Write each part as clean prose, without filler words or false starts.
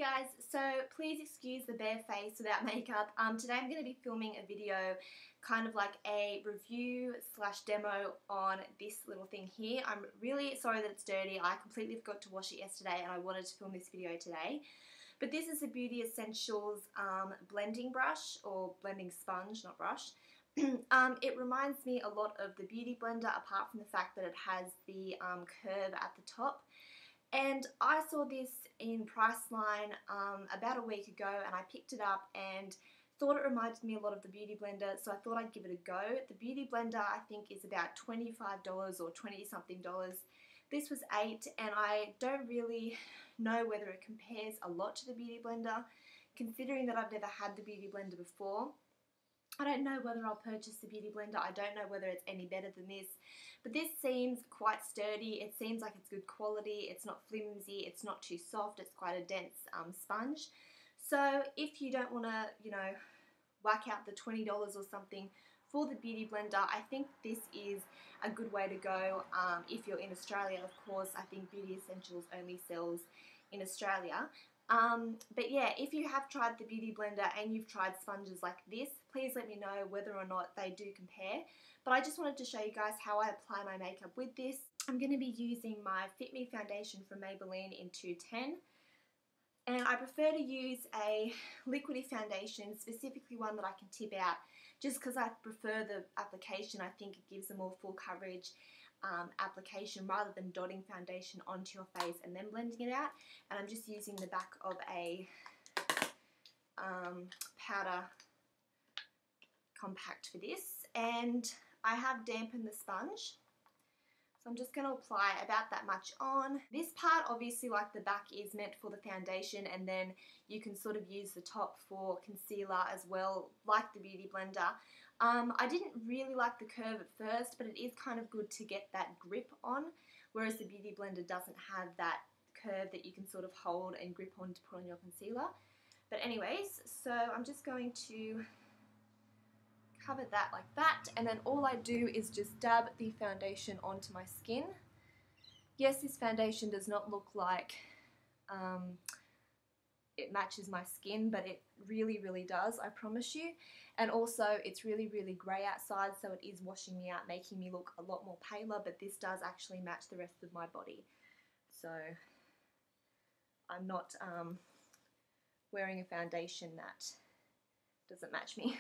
guys, so please excuse the bare face without makeup. Today I'm going to be filming a video, kind of like a review slash demo on this little thing here. I'm really sorry that it's dirty. I completely forgot to wash it yesterday and I wanted to film this video today. But this is a Beauty Essentials blending brush, or blending sponge, not brush. It reminds me a lot of the Beauty Blender, apart from the fact that it has the curve at the top. And I saw this in Priceline about a week ago, and I picked it up and thought it reminded me a lot of the Beauty Blender, so I thought I'd give it a go. The Beauty Blender I think is about $25 or 20 something dollars. This was $8, and I don't really know whether it compares a lot to the Beauty Blender, considering that I've never had the Beauty Blender before. I don't know whether I'll purchase the Beauty Blender. I don't know whether it's any better than this. But this seems quite sturdy. It seems like it's good quality. It's not flimsy. It's not too soft. It's quite a dense sponge. So if you don't want to, you know, whack out the $20 or something for the Beauty Blender, I think this is a good way to go. If you're in Australia, of course. I think Beauty Essentials only sells in Australia. But yeah, if you have tried the Beauty Blender and you've tried sponges like this, please let me know whether or not they do compare. But I just wanted to show you guys how I apply my makeup with this. I'm going to be using my Fit Me foundation from Maybelline in 210. And I prefer to use a liquidy foundation, specifically one that I can tip out, just because I prefer the application. I think it gives a more full coverage application rather than dotting foundation onto your face and then blending it out. And I'm just using the back of a powder compact for this, and I have dampened the sponge, so I'm just going to apply about that much on. This part, obviously, like the back, is meant for the foundation, and then you can sort of use the top for concealer as well, like the Beauty Blender. I didn't really like the curve at first, but it is kind of good to get that grip on, whereas the Beauty Blender doesn't have that curve that you can sort of hold and grip on to put on your concealer. But anyways, so I'm just going to cover that like that, and then all I do is just dab the foundation onto my skin. Yes, this foundation does not look like it matches my skin, but it really does, I promise you. And also it's really grey outside, so it is washing me out, making me look a lot more paler, but this does actually match the rest of my body. So I'm not wearing a foundation that doesn't match me.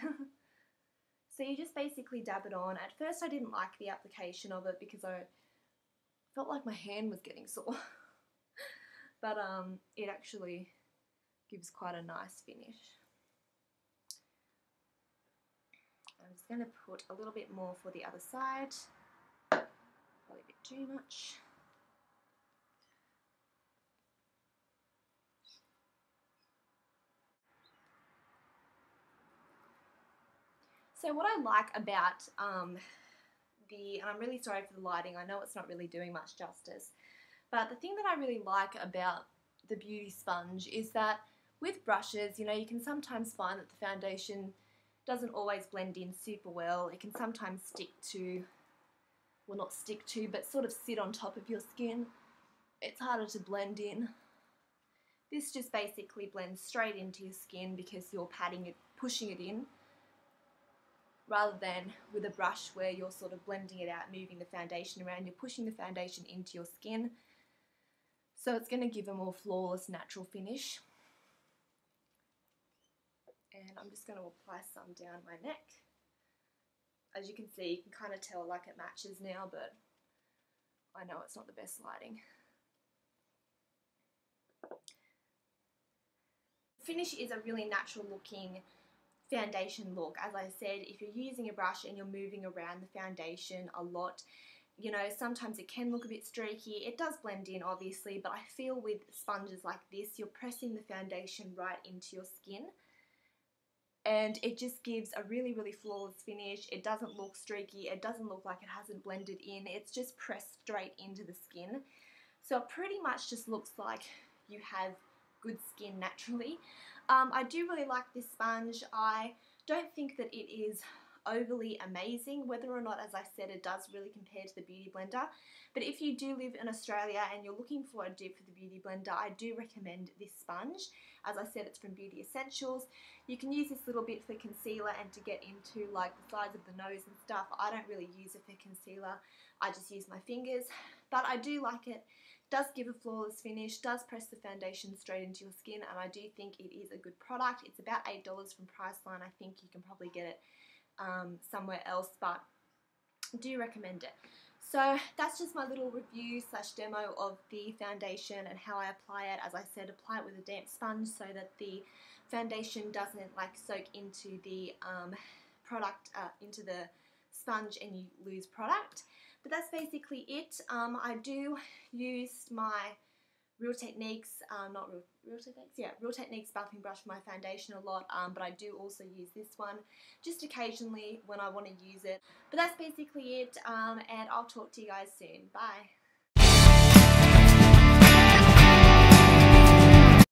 So you just basically dab it on. At first I didn't like the application of it because I felt like my hand was getting sore. But it actually gives quite a nice finish. I'm just going to put a little bit more for the other side. Probably a bit too much. So what I like about and I'm really sorry for the lighting, I know it's not really doing much justice, but the thing that I really like about the Beauty Sponge is that with brushes, you know, you can sometimes find that the foundation doesn't always blend in super well. It can sometimes stick to, well, not stick to, but sort of sit on top of your skin. It's harder to blend in. This just basically blends straight into your skin because you're patting it, pushing it in, rather than with a brush where you're sort of blending it out, moving the foundation around. You're pushing the foundation into your skin, so it's going to give a more flawless, natural finish. And I'm just going to apply some down my neck. As you can see, you can kind of tell like it matches now, but I know it's not the best lighting. The finish is a really natural looking foundation look. As I said, if you're using a brush and you're moving around the foundation a lot, you know, sometimes it can look a bit streaky. It does blend in, obviously, but I feel with sponges like this, you're pressing the foundation right into your skin, and it just gives a really flawless finish. It doesn't look streaky. It doesn't look like it hasn't blended in. It's just pressed straight into the skin. So it pretty much just looks like you have good skin naturally. I do really like this sponge. I don't think that it is overly amazing, whether or not, as I said, it does really compare to the Beauty Blender. But if you do live in Australia and you're looking for a dupe for the Beauty Blender, I do recommend this sponge. As I said, it's from Beauty Essentials. You can use this little bit for concealer and to get into like the sides of the nose and stuff. I don't really use it for concealer. I just use my fingers, but I do like it. Does give a flawless finish, does press the foundation straight into your skin, and I do think it is a good product. It's about $8 from Priceline. I think you can probably get it somewhere else, but I do recommend it. So that's just my little review slash demo of the foundation and how I apply it. As I said, apply it with a damp sponge so that the foundation doesn't like soak into the product, into the sponge, and you lose product. But that's basically it. I do use my Real Techniques, Real Techniques sparkling brush for my foundation a lot, but I do also use this one just occasionally when I want to use it. But that's basically it, and I'll talk to you guys soon. Bye.